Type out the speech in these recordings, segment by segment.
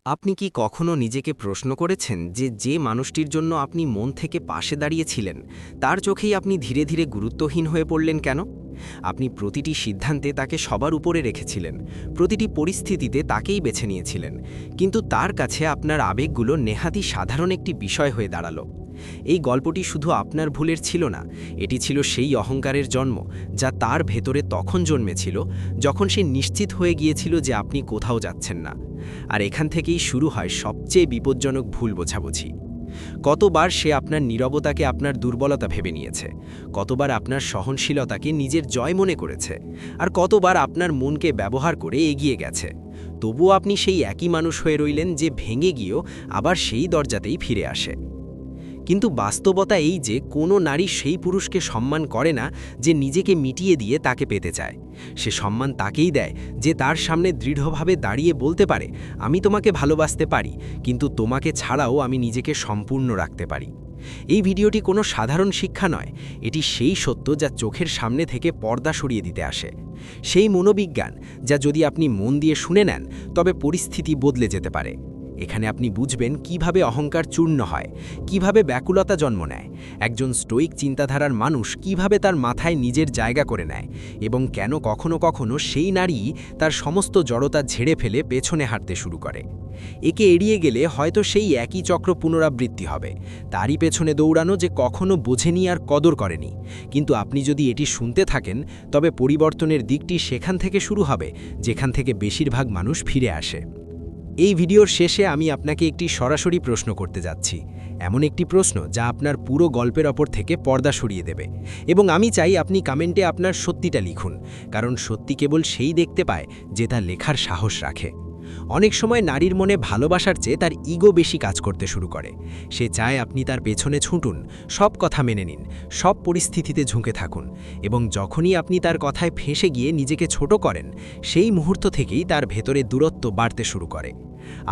আপনি কি কখনো নিজেকে প্রশ্ন করেছেন যে যে মানুষটির জন্য আপনি মন থেকে পাশে দাঁড়িয়েছিলেন তার চোখেই আপনি ধীরে ধীরে গুরুত্বহীন হয়ে পড়লেন কেন? আপনি প্রতিটি সিদ্ধান্তে তাকে সবার উপরে রেখেছিলেন, প্রতিটি পরিস্থিতিতে তাকেই বেছে নিয়েছিলেন, কিন্তু তার কাছে আপনার আবেগগুলো নেহাতই সাধারণ একটি বিষয় হয়ে দাঁড়ালো। এই গল্পটি শুধু আপনার ভুলের ছিল না, এটি ছিল সেই অহংকারের জন্ম যা তার ভেতরে তখন জন্মেছিল যখন সে নিশ্চিত হয়ে গিয়েছিল যে আপনি কোথাও যাচ্ছেন না। আর এখান থেকেই শুরু হয় সবচেয়ে বিপজ্জনক ভুল বোঝাবুঝি। কতবার সে আপনার নীরবতাকে আপনার দুর্বলতা ভেবে নিয়েছে, কতবার আপনার সহনশীলতাকে নিজের জয় মনে করেছে, আর কতবার আপনার মনকে ব্যবহার করে এগিয়ে গেছে। তবুও আপনি সেই একই মানুষ হয়ে রইলেন যে ভেঙে গিয়েও আবার সেই দরজাতেই ফিরে আসে। কিন্তু বাস্তবতা এই যে কোনো নারী সেই পুরুষকে সম্মান করে না যে নিজেকে মিটিয়ে দিয়ে তাকে পেতে চায়। সে সম্মান তাকেই দেয় যে তার সামনে দৃঢ়ভাবে দাঁড়িয়ে বলতে পারে, আমি তোমাকে ভালোবাসতে পারি, কিন্তু তোমাকে ছাড়াও আমি নিজেকে সম্পূর্ণ রাখতে পারি। এই ভিডিওটি কোনো সাধারণ শিক্ষা নয়, এটি সেই সত্য যা চোখের সামনে থেকে পর্দা সরিয়ে দিতে আসে। সেই মনোবিজ্ঞান যা যদি আপনি মন দিয়ে শুনে নেন তবে পরিস্থিতি বদলে যেতে পারে। এখানে আপনি বুঝবেন কিভাবে অহংকার চূর্ণ হয়, কিভাবে ব্যাকুলতা জন্ম নেয়, একজন স্টোইক চিন্তাধারার মানুষ কিভাবে তার মাথায় নিজের জায়গা করে নেয়, এবং কেন কখনো কখনো সেই নারী তার সমস্ত জড়তা ঝেড়ে ফেলে পেছনে হাঁটতে শুরু করে। একে এড়িয়ে গেলে হয়তো সেই একই চক্র পুনরাবৃত্তি হবে, তারই পেছনে দৌড়ানো যে কখনো বোঝেনি আর কদর করেনি। কিন্তু আপনি যদি এটি শুনতে থাকেন তবে পরিবর্তনের দিকটি সেখান থেকে শুরু হবে যেখান থেকে বেশিরভাগ মানুষ ফিরে আসে। এই ভিডিওর শেষে আমি আপনাকে একটি সরাসরি প্রশ্ন করতে যাচ্ছি, এমন একটি প্রশ্ন যা আপনার পুরো গল্পের ওপর থেকে পর্দা সরিয়ে দেবে। এবং আমি চাই আপনি কমেন্টে আপনার সত্যিটা লিখুন, কারণ সত্যি কেবল সেই দেখতে পায় যে তা লেখার সাহস রাখে। অনেক সময় নারীর মনে ভালোবাসার চেয়ে তার ইগো বেশি কাজ করতে শুরু করে। সে চায় আপনি তার পেছনে ছুটুন, সব কথা মেনে নিন, সব পরিস্থিতিতে ঝুঁকে থাকুন, এবং যখনই আপনি তার কথায় ফেঁসে গিয়ে নিজেকে ছোট করেন, সেই মুহূর্ত থেকেই তার ভেতরে দূরত্ব বাড়তে শুরু করে।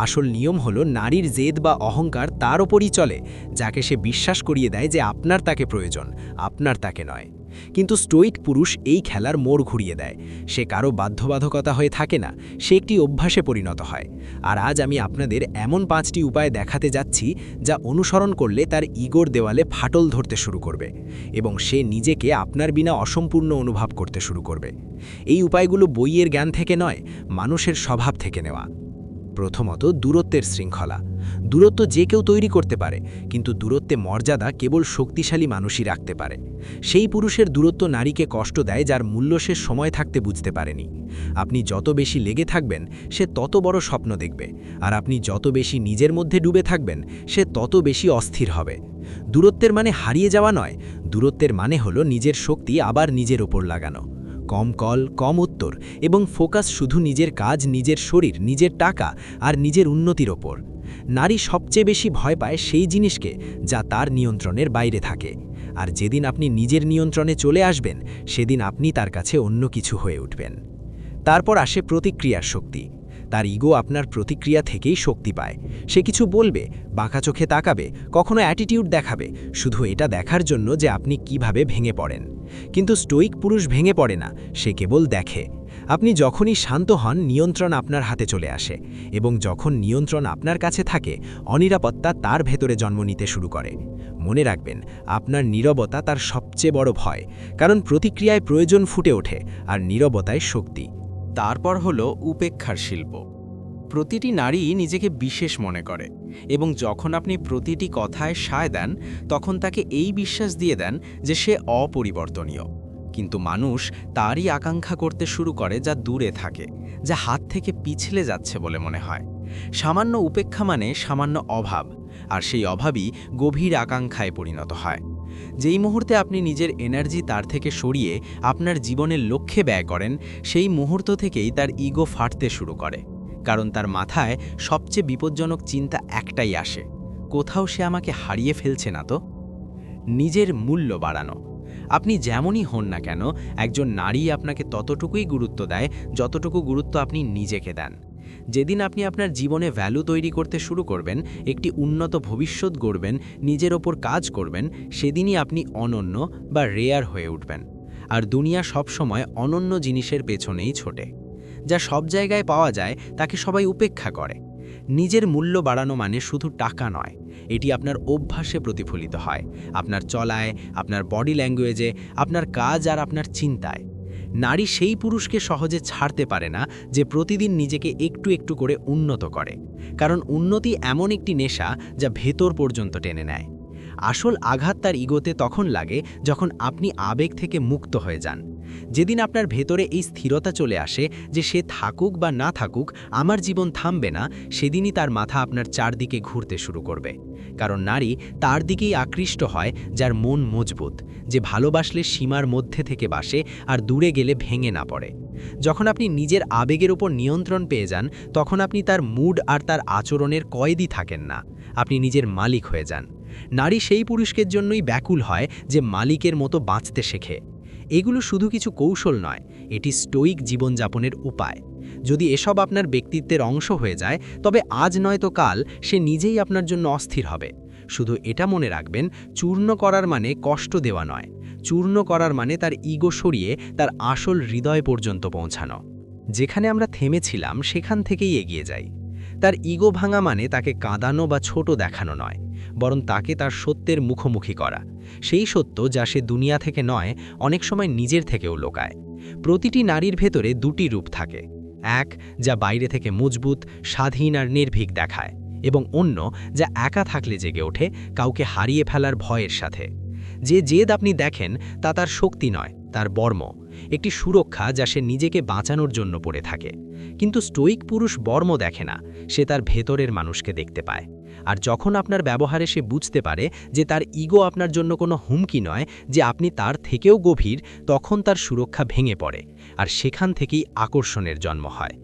আসল নিয়ম হলো নারীর জেদ বা অহংকার তার ওপরই চলে যাকে সে বিশ্বাস করিয়ে দেয় যে আপনার তাকে প্রয়োজন, আপনার তাকে নয়। কিন্তু স্টোইক পুরুষ এই খেলার মোড় ঘুরিয়ে দেয়। সে কারো বাধ্যবাধকতা হয়ে থাকে না, সে একটি অভ্যাসে পরিণত হয়। আর আজ আমি আপনাদের এমন 5টি উপায় দেখাতে যাচ্ছি যা অনুসরণ করলে তার ইগোর দেওয়ালে ফাটল ধরতে শুরু করবে, এবং সে নিজেকে আপনার বিনা অসম্পূর্ণ অনুভব করতে শুরু করবে। এই উপায়গুলো বইয়ের জ্ঞান থেকে নয়, মানুষের স্বভাব থেকে নেওয়া। প্রথমত, দূরত্বের শৃঙ্খলা। দূরত্ব যে কেউ তৈরি করতে পারে, কিন্তু দূরত্বে মর্যাদা কেবল শক্তিশালী মানুষই রাখতে পারে। সেই পুরুষের দূরত্ব নারীকে কষ্ট দেয় যার মূল্য সে সময় থাকতে বুঝতে পারেনি। আপনি যত বেশি লেগে থাকবেন সে তত বড় স্বপ্ন দেখবে, আর আপনি যত বেশি নিজের মধ্যে ডুবে থাকবেন সে তত বেশি অস্থির হবে। দূরত্বের মানে হারিয়ে যাওয়া নয়, দূরত্বের মানে হলো নিজের শক্তি আবার নিজের ওপর লাগানো। কম কল, কম উত্তর, এবং ফোকাস শুধু নিজের কাজ, নিজের শরীর, নিজের টাকা আর নিজের উন্নতির ওপর। নারী সবচেয়ে বেশি ভয় পায় সেই জিনিসকে যা তার নিয়ন্ত্রণের বাইরে থাকে। আর যেদিন আপনি নিজের নিয়ন্ত্রণে চলে আসবেন সেদিন আপনি তার কাছে অন্য কিছু হয়ে উঠবেন। তারপর আসে প্রতিক্রিয়ার শক্তি। তার ইগো আপনার প্রতিক্রিয়া থেকেই শক্তি পায়। সে কিছু বলবে, বাঁকা চোখে তাকাবে, কখনো অ্যাটিটিউড দেখাবে, শুধু এটা দেখার জন্য যে আপনি কিভাবে ভেঙে পড়েন। কিন্তু স্টোইক পুরুষ ভেঙে পড়ে না, সে কেবল দেখে। আপনি যখনই শান্ত হন নিয়ন্ত্রণ আপনার হাতে চলে আসে, এবং যখন নিয়ন্ত্রণ আপনার কাছে থাকে অনিরাপত্তা তার ভেতরে জন্ম নিতে শুরু করে। মনে রাখবেন, আপনার নীরবতা তার সবচেয়ে বড় ভয়, কারণ প্রতিক্রিয়ায় প্রয়োজন ফুটে ওঠে আর নীরবতায় শক্তি। তারপর হলো উপেক্ষার শিল্প। প্রতিটি নারী নিজেকে বিশেষ মনে করে, এবং যখন আপনি প্রতিটি কথায় সায় দেন তখন তাকে এই বিশ্বাস দিয়ে দেন যে সে অপরিবর্তনীয়। কিন্তু মানুষ তারই আকাঙ্ক্ষা করতে শুরু করে যা দূরে থাকে, যা হাত থেকে পিছলে যাচ্ছে বলে মনে হয়। সামান্য উপেক্ষা মানে সামান্য অভাব, আর সেই অভাবই গভীর আকাঙ্ক্ষায় পরিণত হয়। যেই মুহূর্তে আপনি নিজের এনার্জি তার থেকে সরিয়ে আপনার জীবনের লক্ষ্যে ব্যয় করেন, সেই মুহূর্ত থেকেই তার ইগো ফাটতে শুরু করে। কারণ তার মাথায় সবচেয়ে বিপজ্জনক চিন্তা একটাই আসে, কোথাও সে আমাকে হারিয়ে ফেলছে না তো। নিজের মূল্য বাড়ানো। আপনি যেমনই হন না কেন, একজন নারী আপনাকে ততটুকুই গুরুত্ব দেয় যতটুকু গুরুত্ব আপনি নিজেকে দেন। যেদিন আপনি আপনার জীবনে ভ্যালু তৈরি করতে শুরু করবেন, একটি উন্নত ভবিষ্যৎ গড়বেন, নিজের ওপর কাজ করবেন, সেদিনই আপনি অনন্য বা রেয়ার হয়ে উঠবেন। আর দুনিয়া সবসময় অনন্য জিনিসের পেছনেই ছোটে। যা সব জায়গায় পাওয়া যায় তাকে সবাই উপেক্ষা করে। নিজের মূল্য বাড়ানো মানে শুধু টাকা নয়, এটি আপনার অভ্যাসে প্রতিফলিত হয়, আপনার চলায়, আপনার বডি ল্যাঙ্গুয়েজে, আপনার কাজ আর আপনার চিন্তায়। নারী সেই পুরুষকে সহজে ছাড়তে পারে না যে প্রতিদিন নিজেকে একটু একটু করে উন্নত করে, কারণ উন্নতি এমন একটি নেশা যা ভেতর পর্যন্ত টেনে নেয়। আসল আঘাত তার ইগোতে তখন লাগে যখন আপনি আবেগ থেকে মুক্ত হয়ে যান। যেদিন আপনার ভেতরে এই স্থিরতা চলে আসে যে সে থাকুক বা না থাকুক আমার জীবন থামবে না, সেদিনই তার মাথা আপনার চারদিকে ঘুরতে শুরু করবে। কারণ নারী তার দিকেই আকৃষ্ট হয় যার মন মজবুত, যে ভালোবাসলে সীমার মধ্যে থেকে বাসে আর দূরে গেলে ভেঙে না পড়ে। যখন আপনি নিজের আবেগের উপর নিয়ন্ত্রণ পেয়ে যান, তখন আপনি তার মুড আর তার আচরণের কয়েদি থাকেন না, আপনি নিজের মালিক হয়ে যান। নারী সেই পুরুষের জন্যই ব্যাকুল হয় যে মালিকের মতো বাঁচতে শেখে। এগুলো শুধু কিছু কৌশল নয়, এটি স্টোইক জীবনযাপনের উপায়। যদি এসব আপনার ব্যক্তিত্বের অংশ হয়ে যায়, তবে আজ নয়তো কাল সে নিজেই আপনার জন্য অস্থির হবে। শুধু এটা মনে রাখবেন, চূর্ণ করার মানে কষ্ট দেওয়া নয়, চূর্ণ করার মানে তার ইগো সরিয়ে তার আসল হৃদয় পর্যন্ত পৌঁছানো। যেখানে আমরা থেমেছিলাম সেখান থেকেই এগিয়ে যাই। তার ইগো ভাঙা মানে তাকে কাঁদানো বা ছোট দেখানো নয়, বরং তাকে তার সত্যের মুখোমুখি করা, সেই সত্য যা সে দুনিয়া থেকে নয়, অনেক সময় নিজের থেকেও লোকায়। প্রতিটি নারীর ভেতরে দুটি রূপ থাকে, এক যা বাইরে থেকে মজবুত, স্বাধীন আর নির্ভীক দেখায়, এবং অন্য যা একা থাকলে জেগে ওঠে, কাউকে হারিয়ে ফেলার ভয়ের সাথে। যে জেদ আপনি দেখেন তা তার শক্তি নয়, তার বর্ম, একটি সুরক্ষা যা সে নিজেকে বাঁচানোর জন্য পড়ে থাকে। কিন্তু স্টোইক পুরুষ বর্ম দেখে না, সে তার ভেতরের মানুষকে দেখতে পায়। আর যখন আপনার ব্যবহারে সে বুঝতে পারে যে তার ইগো আপনার জন্য কোনো হুমকি নয়, যে আপনি তার থেকেও গভীর, তখন তার সুরক্ষা ভেঙে পড়ে, আর সেখান থেকেই আকর্ষণের জন্ম হয়।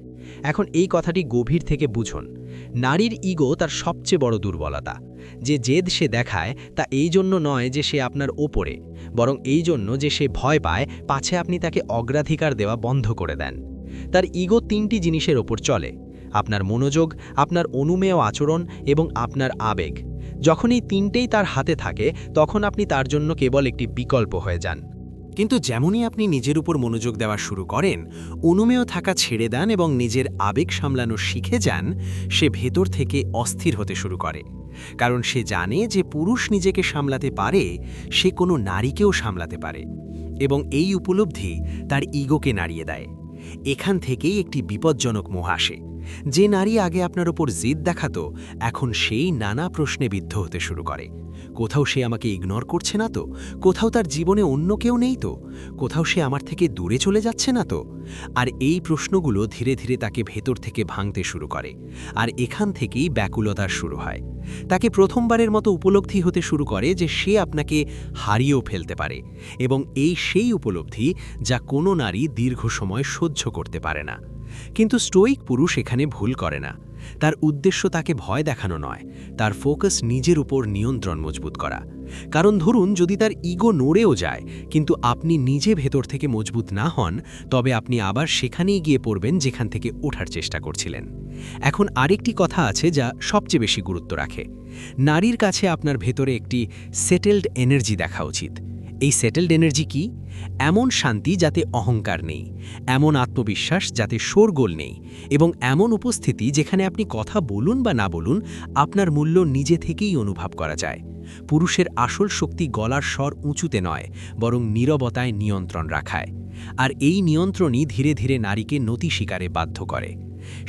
এখন এই কথাটি গভীর থেকে বুঝুন, নারীর ইগো তার সবচেয়ে বড় দুর্বলতা। যে জেদ সে দেখায় তা এই জন্য নয় যে সে আপনার ওপরে, বরং এই জন্য যে সে ভয় পায় পাছে আপনি তাকে অগ্রাধিকার দেওয়া বন্ধ করে দেন। তার ইগো তিনটি জিনিসের ওপর চলে: আপনার মনোযোগ, আপনার অনুমেয় আচরণ এবং আপনার আবেগ। যখন এই তিনটেই তার হাতে থাকে, তখন আপনি তার জন্য কেবল একটি বিকল্প হয়ে যান। কিন্তু যেমনই আপনি নিজের উপর মনোযোগ দেওয়া শুরু করেন, অনুমেয় থাকা ছেড়ে দেন এবং নিজের আবেগ সামলানো শিখে যান, সে ভেতর থেকে অস্থির হতে শুরু করে। কারণ সে জানে যে পুরুষ নিজেকে সামলাতে পারে, সে কোনো নারীকেও সামলাতে পারে। এবং এই উপলব্ধি তার ইগোকে নাড়িয়ে দেয়। এখান থেকেই একটি বিপজ্জনক মোহ আসে। যে নারী আগে আপনার ওপর জিদ দেখাতো, এখন সেই নানা প্রশ্নে বিদ্ধ হতে শুরু করে। কোথাও সে আমাকে ইগনোর করছে না তো? কোথাও তার জীবনে অন্য কেউ নেই তো? কোথাও সে আমার থেকে দূরে চলে যাচ্ছে না তো? আর এই প্রশ্নগুলো ধীরে ধীরে তাকে ভেতর থেকে ভাঙতে শুরু করে। আর এখান থেকেই ব্যাকুলতার শুরু হয়। তাকে প্রথমবারের মতো উপলব্ধি হতে শুরু করে যে সে আপনাকে হারিয়েও ফেলতে পারে, এবং এই সেই উপলব্ধি যা কোনো নারী দীর্ঘ সময় সহ্য করতে পারে না। কিন্তু স্টোইক পুরুষ এখানে ভুল করে না। তার উদ্দেশ্য তাকে ভয় দেখানো নয়, তার ফোকাস নিজের উপর নিয়ন্ত্রণ মজবুত করা। কারণ ধরুন যদি তার ইগো নড়েও যায়, কিন্তু আপনি নিজে ভেতর থেকে মজবুত না হন, তবে আপনি আবার সেখানেই গিয়ে পড়বেন যেখান থেকে ওঠার চেষ্টা করছিলেন। এখন আরেকটি কথা আছে যা সবচেয়ে বেশি গুরুত্ব রাখে। নারীর কাছে আপনার ভেতরে একটি সেটেলড এনার্জি দেখা উচিত। এই সেটেলড এনার্জি কি? এমন শান্তি যাতে অহংকার নেই, এমন আত্মবিশ্বাস যাতে শোরগোল নেই, এবং এমন উপস্থিতি যেখানে আপনি কথা বলুন বা না বলুন, আপনার মূল্য নিজে থেকেই অনুভব করা যায়। পুরুষের আসল শক্তি গলার স্বর উঁচুতে নয়, বরং নীরবতায় নিয়ন্ত্রণ রাখায়। আর এই নিয়ন্ত্রণই ধীরে ধীরে নারীকে নতি স্বীকারে বাধ্য করে।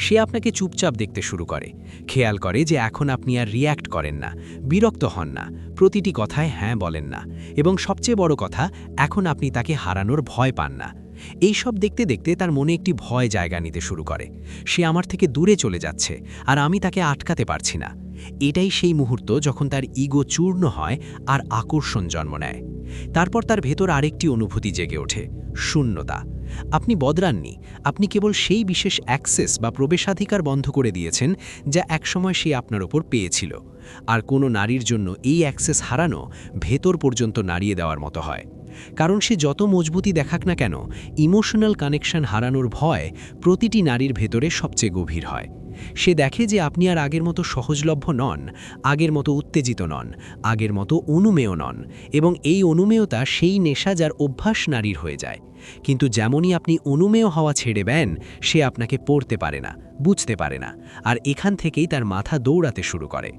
সে আপনাকে চুপচাপ দেখতে শুরু করে, খেয়াল করে যে এখন আপনি আর রিয়্যাক্ট করেন না, বিরক্ত হন না, প্রতিটি কথায় হ্যাঁ বলেন না, এবং সবচেয়ে বড় কথা, এখন আপনি তাকে হারানোর ভয় পান না। এই সব দেখতে দেখতে তার মনে একটি ভয় জায়গা নিতে শুরু করে। সে আমার থেকে দূরে চলে যাচ্ছে, আর আমি তাকে আটকাতে পারছি না। এটাই সেই মুহূর্ত যখন তার ইগো চূর্ণ হয় আর আকর্ষণ জন্ম নেয়। তারপর তার ভেতর আরেকটি অনুভূতি জেগে ওঠে: শূন্যতা। আপনি বদলাননি, আপনি কেবল সেই বিশেষ অ্যাক্সেস বা প্রবেশাধিকার বন্ধ করে দিয়েছেন যা একসময় সে আপনার ওপর পেয়েছিল। আর কোনো নারীর জন্য এই অ্যাক্সেস হারানো ভেতর পর্যন্ত নাড়িয়ে দেওয়ার মতো হয়। কারণ সে যত মজবুতি দেখাক না কেন, ইমোশনাল কানেকশন হারানোর ভয় প্রতিটি নারীর ভেতরে সবচেয়ে গভীর হয়। সে দেখে যে আপনি আর আগের মতো সহজলভ্য নন, আগের মতো উত্তেজিত নন, আগের মতো অনুমেয় নন, এবং এই অনুমেয়তা সেই নেশা যার অভ্যাস নারীর হয়ে যায়। কিন্তু যেমনই আপনি অনুমেয় হওয়া ছেড়ে দেন, সে আপনাকে পড়তে পারে না, বুঝতে পারে না, আর এখান থেকেই তার মাথা দৌড়াতে শুরু করে।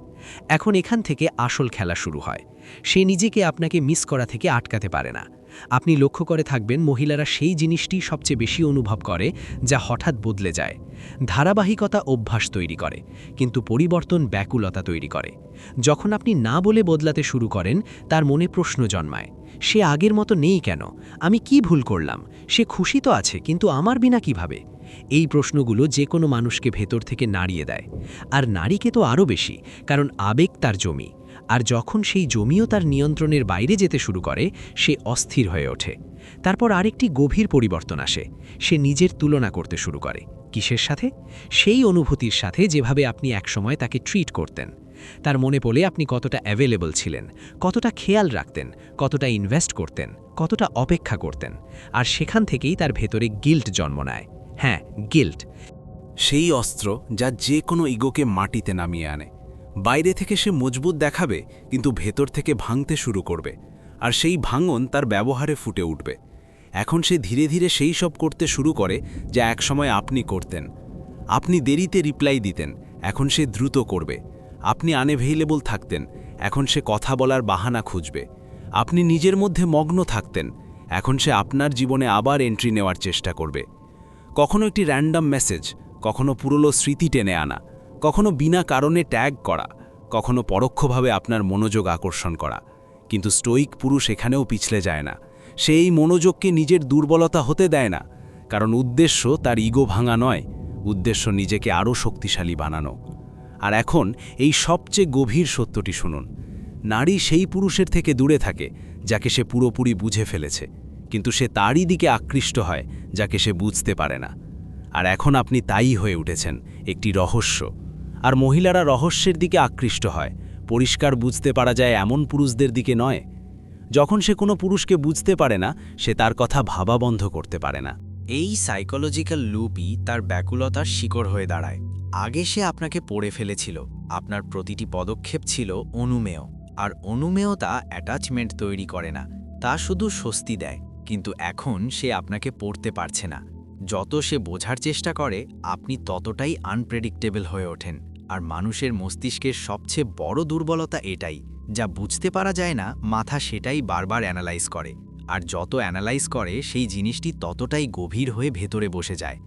এখন এখান থেকে আসল খেলা শুরু হয়। সে নিজেকে আপনাকে মিস করা থেকে আটকাতে পারে না। আপনি লক্ষ্য করে থাকবেন মহিলারা সেই জিনিসটি সবচেয়ে বেশি অনুভব করে যা হঠাৎ বদলে যায়। ধারাবাহিকতা অভ্যাস তৈরি করে, কিন্তু পরিবর্তন ব্যাকুলতা তৈরি করে। যখন আপনি না বলে বদলাতে শুরু করেন, তার মনে প্রশ্ন জন্মায়, সে আগের মতো নেই কেন? আমি কি ভুল করলাম? সে খুশি তো আছে, কিন্তু আমার বিনা কিভাবে? এই প্রশ্নগুলো যে কোনো মানুষকে ভেতর থেকে নাড়িয়ে দেয়। আর নারীকে তো আরও বেশি, কারণ আবেগ তার জমি। আর যখন সেই জমিও তার নিয়ন্ত্রণের বাইরে যেতে শুরু করে, সে অস্থির হয়ে ওঠে। তারপর আরেকটি গভীর পরিবর্তন আসে। সে নিজের তুলনা করতে শুরু করে। কিসের সাথে? সেই অনুভূতির সাথে যেভাবে আপনি একসময় তাকে ট্রিট করতেন। তার মনে পড়ে আপনি কতটা অ্যাভেলেবল ছিলেন, কতটা খেয়াল রাখতেন, কতটা ইনভেস্ট করতেন, কতটা অপেক্ষা করতেন। আর সেখান থেকেই তার ভেতরে গিল্ট জন্ম নেয়। হ্যাঁ, গিল্ট। সেই অস্ত্র যা যে কোনো ইগোকে মাটিতে নামিয়ে আনে। বাইরে থেকে সে মজবুত দেখাবে, কিন্তু ভেতর থেকে ভাঙতে শুরু করবে, আর সেই ভাঙন তার ব্যবহারে ফুটে উঠবে। এখন সে ধীরে ধীরে সেই সব করতে শুরু করে যা একসময় আপনি করতেন। আপনি দেরিতে রিপ্লাই দিতেন, এখন সে দ্রুত করবে। আপনি আনএভেইলেবল থাকতেন, এখন সে কথা বলার বাহানা খুঁজবে। আপনি নিজের মধ্যে মগ্ন থাকতেন, এখন সে আপনার জীবনে আবার এন্ট্রি নেওয়ার চেষ্টা করবে। কখনো একটি র্যান্ডম মেসেজ, কখনো পুরনো স্মৃতি টেনে আনা, কখনো বিনা কারণে ট্যাগ করা, কখনো পরোক্ষভাবে আপনার মনোযোগ আকর্ষণ করা। কিন্তু স্টোইক পুরুষ এখানেও পিছলে যায় না। সে এই মনোযোগকে নিজের দুর্বলতা হতে দেয় না, কারণ উদ্দেশ্য তার ইগো ভাঙা নয়, উদ্দেশ্য নিজেকে আরও শক্তিশালী বানানো। আর এখন এই সবচেয়ে গভীর সত্যটি শুনুন। নারী সেই পুরুষের থেকে দূরে থাকে যাকে সে পুরোপুরি বুঝে ফেলেছে, কিন্তু সে তারই দিকে আকৃষ্ট হয় যাকে সে বুঝতে পারে না। আর এখন আপনি তাই হয়ে উঠেছেন, একটি রহস্য। আর মহিলারা রহস্যের দিকে আকৃষ্ট হয়, পরিষ্কার বুঝতে পারা যায় এমন পুরুষদের দিকে নয়। যখন সে কোনো পুরুষকে বুঝতে পারে না, সে তার কথা ভাবা বন্ধ করতে পারে না। এই সাইকোলজিক্যাল লুপই তার ব্যাকুলতার শিকড় হয়ে দাঁড়ায়। আগে সে আপনাকে পড়ে ফেলেছিল, আপনার প্রতিটি পদক্ষেপ ছিল অনুমেয়। আর অনুমেয়তা অ্যাটাচমেন্ট তৈরি করে না, তা শুধু স্বস্তি দেয়। কিন্তু এখন সে আপনাকে পড়তে পারছে না। যত সে বোঝার চেষ্টা করে, আপনি ততটাই আনপ্রেডিক্টেবল হয়ে ওঠেন। আর মানুষের মস্তিষ্কের সবচেয়ে বড় দুর্বলতা এটাই, যা বুঝতে পারা যায় না, মাথা সেটাই বারবার অ্যানালাইজ করে। আর যত অ্যানালাইজ করে, সেই জিনিসটি ততটাই গভীর হয়ে ভেতরে বসে যায়।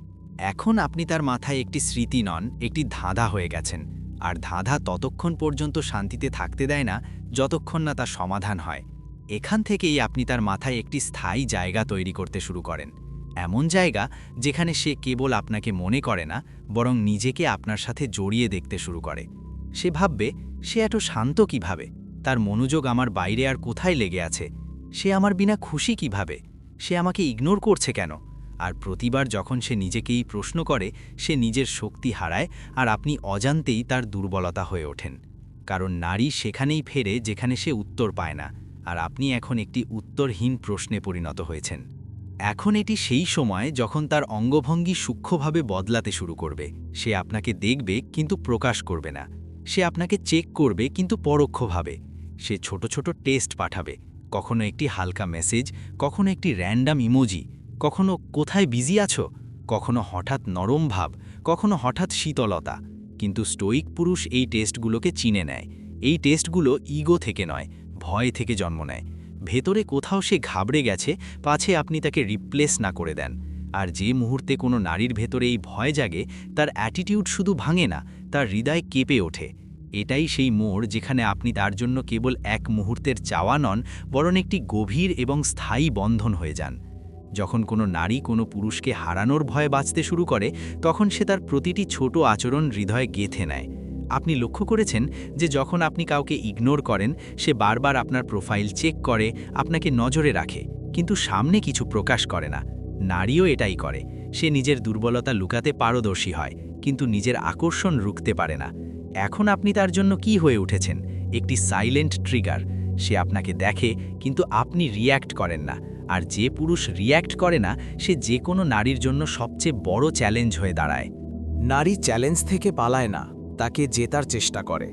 এখন আপনি তার মাথায় একটি স্মৃতি নন, একটি ধাঁধা হয়ে গেছেন। আর ধাঁধা ততক্ষণ পর্যন্ত শান্তিতে থাকতে দেয় না, যতক্ষণ না তার সমাধান হয়। এখান থেকেই আপনি তার মাথায় একটি স্থায়ী জায়গা তৈরি করতে শুরু করেন। এমন জায়গা যেখানে সে কেবল আপনাকে মনে করে না, বরং নিজেকে আপনার সাথে জড়িয়ে দেখতে শুরু করে। সে ভাববে, সে এত শান্ত কিভাবে? তার মনোযোগ আমার বাইরে আর কোথায় লেগে আছে? সে আমার বিনা খুশি কিভাবে? সে আমাকে ইগনোর করছে কেন? আর প্রতিবার যখন সে নিজেকেই প্রশ্ন করে, সে নিজের শক্তি হারায়, আর আপনি অজান্তেই তার দুর্বলতা হয়ে ওঠেন। কারণ নারী সেখানেই ফেরে যেখানে সে উত্তর পায় না, আর আপনি এখন একটি উত্তরহীন প্রশ্নে পরিণত হয়েছেন। এখন এটি সেই সময় যখন তার অঙ্গভঙ্গি সূক্ষ্মভাবে বদলাতে শুরু করবে। সে আপনাকে দেখবে কিন্তু প্রকাশ করবে না। সে আপনাকে চেক করবে কিন্তু পরোক্ষভাবে। সে ছোট ছোট টেস্ট পাঠাবে, কখনো একটি হালকা মেসেজ, কখনো একটি র্যান্ডম ইমোজি, কখনো কোথায় বিজি আছো, কখনো হঠাৎ নরম ভাব, কখনো হঠাৎ শীতলতা। কিন্তু স্টোইক পুরুষ এই টেস্টগুলোকে চিনে নেয়। এই টেস্টগুলো ইগো থেকে নয়, ভয় থেকে জন্ম নেয়। ভেতরে কোথাও সে ঘাবড়ে গেছে, পাছে আপনি তাকে রিপ্লেস না করে দেন। আর যে মুহূর্তে কোনো নারীর ভেতরে এই ভয় জাগে, তার অ্যাটিটিউড শুধু ভাঙে না, তার হৃদয় কেঁপে ওঠে। এটাই সেই মোড় যেখানে আপনি তার জন্য কেবল এক মুহূর্তের চাওয়া নন, বরং একটি গভীর এবং স্থায়ী বন্ধন হয়ে যান। যখন কোনো নারী কোনো পুরুষকে হারানোর ভয়ে বাঁচতে শুরু করে, তখন সে তার প্রতিটি ছোট আচরণ হৃদয়ে গেঁথে নেয়। আপনি লক্ষ্য করেছেন যে যখন আপনি কাউকে ইগনোর করেন, সে বারবার আপনার প্রোফাইল চেক করে, আপনাকে নজরে রাখে, কিন্তু সামনে কিছু প্রকাশ করে না। নারীও এটাই করে। সে নিজের দুর্বলতা লুকাতে পারদর্শী হয়, কিন্তু নিজের আকর্ষণ রুখতে পারে না। এখন আপনি তার জন্য কি হয়ে উঠেছেন? একটি সাইলেন্ট ট্রিগার। সে আপনাকে দেখে, কিন্তু আপনি রিয়্যাক্ট করেন না। আর যে পুরুষ রিয়্যাক্ট করে না, সে যে কোনো নারীর জন্য সবচেয়ে বড় চ্যালেঞ্জ হয়ে দাঁড়ায়। নারী চ্যালেঞ্জ থেকে পালায় না, তাকে জেতার চেষ্টা করে।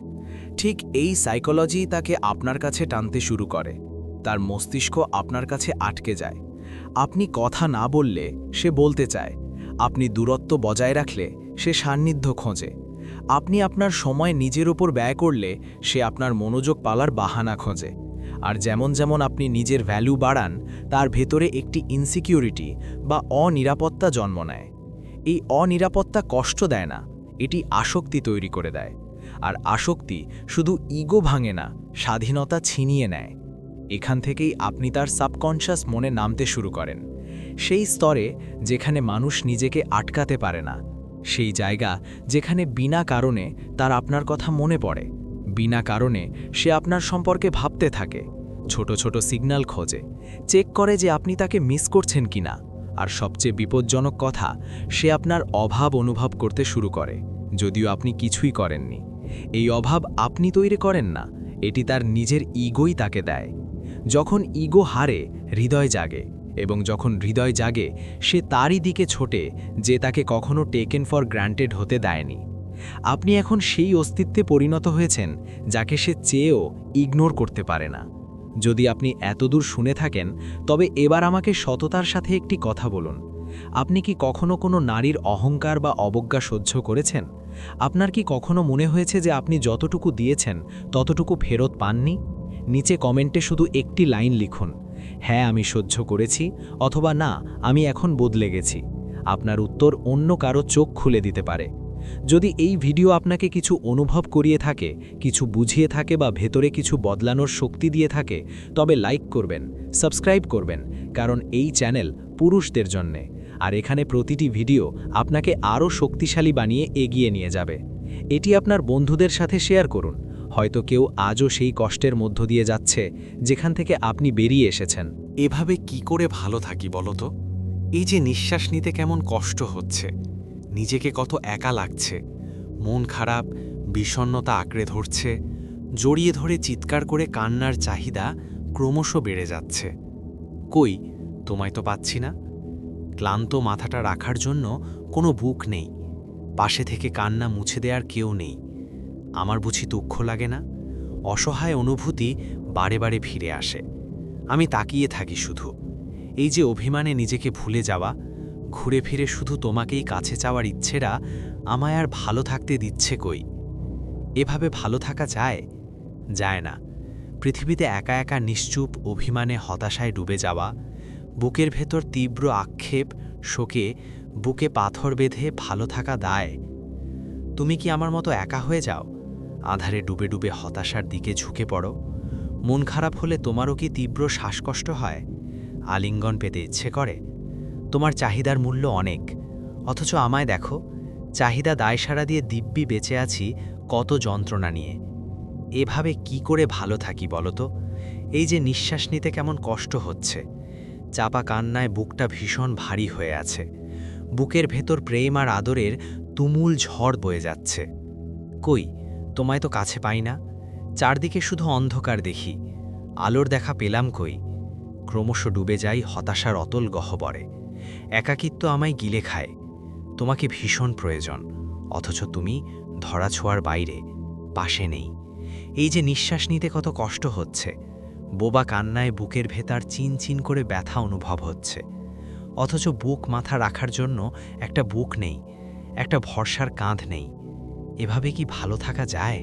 ঠিক এই সাইকোলজি তাকে আপনার কাছে টানতে শুরু করে। তার মস্তিষ্ক আপনার কাছে আটকে যায়। আপনি কথা না বললে সে বলতে চায়, আপনি দূরত্ব বজায় রাখলে সে সান্নিধ্য খোঁজে, আপনি আপনার সময় নিজের ওপর ব্যয় করলে সে আপনার মনোযোগ পালার বাহানা খোঁজে। আর যেমন যেমন আপনি নিজের ভ্যালু বাড়ান, তার ভেতরে একটি ইনসিকিউরিটি বা অনিরাপত্তা জন্ম নেয়। এই অনিরাপত্তা কষ্ট দেয় না, এটি আসক্তি তৈরি করে দেয়। আর আসক্তি শুধু ইগো ভাঙে না, স্বাধীনতা ছিনিয়ে নেয়। এখান থেকেই আপনি তার সাবকনশাস মনে নামতে শুরু করেন, সেই স্তরে যেখানে মানুষ নিজেকে আটকাতে পারে না, সেই জায়গা যেখানে বিনা কারণে তার আপনার কথা মনে পড়ে, বিনা কারণে সে আপনার সম্পর্কে ভাবতে থাকে, ছোট ছোট সিগন্যাল খোঁজে, চেক করে যে আপনি তাকে মিস করছেন কিনা। আর সবচেয়ে বিপজ্জনক কথা, সে আপনার অভাব অনুভব করতে শুরু করে, যদিও আপনি কিছুই করেননি। এই অভাব আপনি তৈরি করেন না, এটি তার নিজের ইগোই তাকে দেয়। যখন ইগো হারে, হৃদয় জাগে, এবং যখন হৃদয় জাগে, সে তারই দিকে ছোটে যে তাকে কখনো টেকেন ফর গ্রান্টেড হতে দেয়নি। আপনি এখন সেই অস্তিত্বে পরিণত হয়েছেন যাকে সে চেয়েও ইগনোর করতে পারে না। যদি আপনি এতদূর শুনে থাকেন, তবে এবার আমাকে সততার সাথে একটি কথা বলুন। আপনি কি কখনো কোনো নারীর অহংকার বা অবজ্ঞা সহ্য করেছেন? আপনার কি কখনো মনে হয়েছে যে আপনি যতটুকু দিয়েছেন ততটুকু ফেরত পাননি? নিচে কমেন্টে শুধু একটি লাইন লিখুন, হ্যাঁ আমি সহ্য করেছি, অথবা না আমি এখন বদলে গেছি। আপনার উত্তর অন্য কারো চোখ খুলে দিতে পারে। যদি এই ভিডিও আপনাকে কিছু অনুভব করিয়ে থাকে, কিছু বুঝিয়ে থাকে বা ভেতরে কিছু বদলানোর শক্তি দিয়ে থাকে, তবে লাইক করবেন, সাবস্ক্রাইব করবেন, কারণ এই চ্যানেল পুরুষদের জন্যে। আর এখানে প্রতিটি ভিডিও আপনাকে আরও শক্তিশালী বানিয়ে এগিয়ে নিয়ে যাবে। এটি আপনার বন্ধুদের সাথে শেয়ার করুন, হয়তো কেউ আজও সেই কষ্টের মধ্য দিয়ে যাচ্ছে যেখান থেকে আপনি বেরিয়ে এসেছেন। এভাবে কি করে ভালো থাকি বলো তো? এই যে নিঃশ্বাস নিতে কেমন কষ্ট হচ্ছে, নিজেকে কত একা লাগছে, মন খারাপ, বিষণ্ণতা আঁকড়ে ধরছে, জড়িয়ে ধরে চিৎকার করে কান্নার চাহিদা ক্রমশ বেড়ে যাচ্ছে। কই, তোমায় তো পাচ্ছি না। ক্লান্ত মাথাটা রাখার জন্য কোনো বুক নেই, পাশে থেকে কান্না মুছে দেওয়ার কেউ নেই। আমার বুঝি দুঃখ লাগে না? অসহায় অনুভূতি বারে বারে ফিরে আসে। আমি তাকিয়ে থাকি শুধু। এই যে অভিমানে নিজেকে ভুলে যাওয়া, ঘুরে ফিরে শুধু তোমাকেই কাছে চাওয়ার ইচ্ছেরা আমায় আর ভালো থাকতে দিচ্ছে কই? এভাবে ভালো থাকা যায়? যায় না। পৃথিবীতে একা একা নিশ্চুপ অভিমানে হতাশায় ডুবে যাওয়া, বুকের ভেতর তীব্র আক্ষেপ, শোকে বুকে পাথর বেঁধে ভালো থাকা দায়। তুমি কি আমার মতো একা হয়ে যাও? আধারে ডুবে ডুবে হতাশার দিকে ঝুঁকে পড়ো? মন খারাপ হলে তোমারও কি তীব্র শ্বাসকষ্ট হয়? আলিঙ্গন পেতে ইচ্ছে করে? তোমার চাহিদার মূল্য অনেক, অথচ আমায় দেখো, চাহিদা দায়সারা দিয়ে দিব্যি বেঁচে আছি কত যন্ত্রণা নিয়ে। এভাবে কি করে ভালো থাকি বলো তো? এই যে নিঃশ্বাস নিতে কেমন কষ্ট হচ্ছে, চাপা কান্নায় বুকটা ভীষণ ভারী হয়ে আছে, বুকের ভেতর প্রেম আর আদরের তুমুল ঝড় বয়ে যাচ্ছে। কই, তোমায় তো কাছে পাই না, চারদিকে শুধু অন্ধকার দেখি, আলোর দেখা পেলাম কই? ক্রমশ ডুবে যাই হতাশার অতল গহ্বরে। একাকিত্ব আমায় গিলে খায়। তোমাকে ভীষণ প্রয়োজন, অথচ তুমি ধরাছোঁয়ার বাইরে, পাশে নেই। এই যে নিঃশ্বাস নিতে কত কষ্ট হচ্ছে, বোবা কান্নায় বুকের ভেতর চিনচিন করে ব্যথা অনুভব হচ্ছে, অথচ বুক মাথা রাখার জন্য একটা বুক নেই, একটা ভরসার কাঁধ নেই। এভাবে কি ভালো থাকা যায়?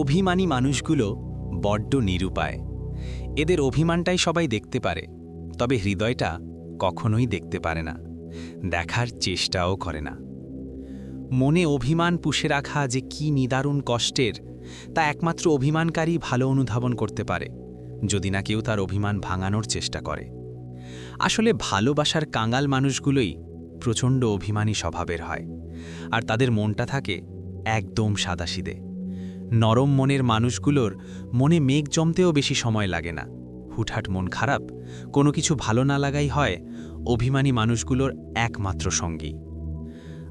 অভিমানী মানুষগুলো বড্ড নিরুপায়। এদের অভিমানটাই সবাই দেখতে পারে, তবে হৃদয়টা কখনোই দেখতে পারে না, দেখার চেষ্টাও করে না। মনে অভিমান পুষে রাখা যে কি নিদারুণ কষ্টের, তা একমাত্র অভিমানকারী ভালো অনুধাবন করতে পারে, যদি না কেউ তার অভিমান ভাঙানোর চেষ্টা করে। আসলে ভালোবাসার কাঙাল মানুষগুলোই প্রচণ্ড অভিমানী স্বভাবের হয়, আর তাদের মনটা থাকে একদম সাদাসিধে। নরম মনের মানুষগুলোর মনে মেঘ জমতেও বেশি সময় লাগে না। হুটহাট মন খারাপ, কোনো কিছু ভালো না লাগাই হয় অভিমানী মানুষগুলোর একমাত্র সঙ্গী।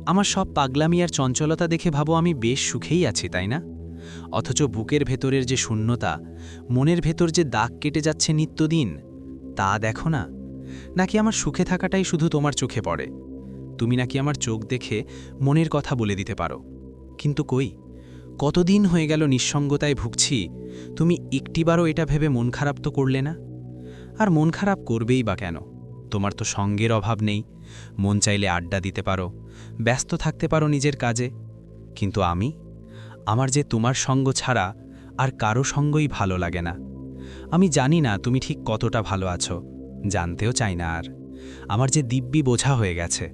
আমার সব পাগলামি আর চঞ্চলতা দেখে ভাবো আমি বেশ সুখেই আছি, তাই না? অথচ বুকের ভেতরের যে শূন্যতা, মনের ভেতর যে দাগ কেটে যাচ্ছে নিত্যদিন, তা দেখো না? নাকি আমার সুখে থাকাটাই শুধু তোমার চোখে পড়ে? তুমি নাকি আমার চোখ দেখে মনের কথা বলে দিতে পারো, কিন্তু কই, কতদিন হয়ে গেল নিঃসঙ্গতায় ভুগছি, তুমি একটিবারও এটা ভেবে মন খারাপ তো করলে না। আর মন খারাপ করবেই বা কেন? তোমার তো সঙ্গের অভাব নেই, মন চাইলে আড্ডা দিতে পারো, ব্যস্ত থাকতে পারো নিজের কাজে। কিন্তু আমার যে তোমার সঙ্গ ছাড়া আর কারো সঙ্গই ভালো লাগে না। আমি জানি না তুমি ঠিক কতটা ভালো আছো, জানতেও চাই না। আর আমার যে দিব্যি বোঝা হয়ে গেছে,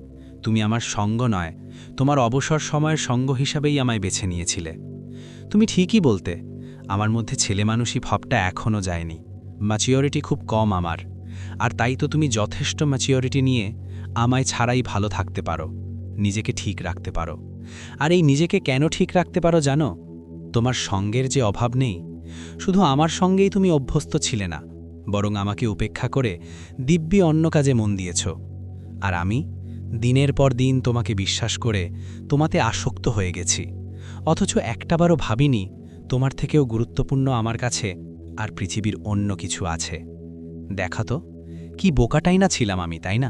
তুমি আমার সঙ্গ নয়, তোমার অবসর সময়ের সঙ্গ হিসাবেই আমায় বেছে নিয়েছিলে। তুমি ঠিকই বলতে, আমার মধ্যে ছেলেমানুষি ভাবটা এখনও যায়নি, ম্যাচিওরিটি খুব কম আমার। আর তাই তো তুমি যথেষ্ট ম্যাচিওরিটি নিয়ে আমায় ছাড়াই ভালো থাকতে পারো, নিজেকে ঠিক রাখতে পারো। আর এই নিজেকে কেন ঠিক রাখতে পারো জানো? তোমার সঙ্গের যে অভাব নেই, শুধু আমার সঙ্গেই তুমি অভ্যস্ত ছিলে না, বরং আমাকে উপেক্ষা করে দিব্যি অন্য কাজে মন দিয়েছ। আর আমি দিনের পর দিন তোমাকে বিশ্বাস করে তোমাতে আসক্ত হয়ে গেছি, অথচ একটাবারও ভাবিনি তোমার থেকেও গুরুত্বপূর্ণ আমার কাছে আর পৃথিবীর অন্য কিছু আছে। দেখা তো, কি বোকাটাই না ছিলাম আমি, তাই না?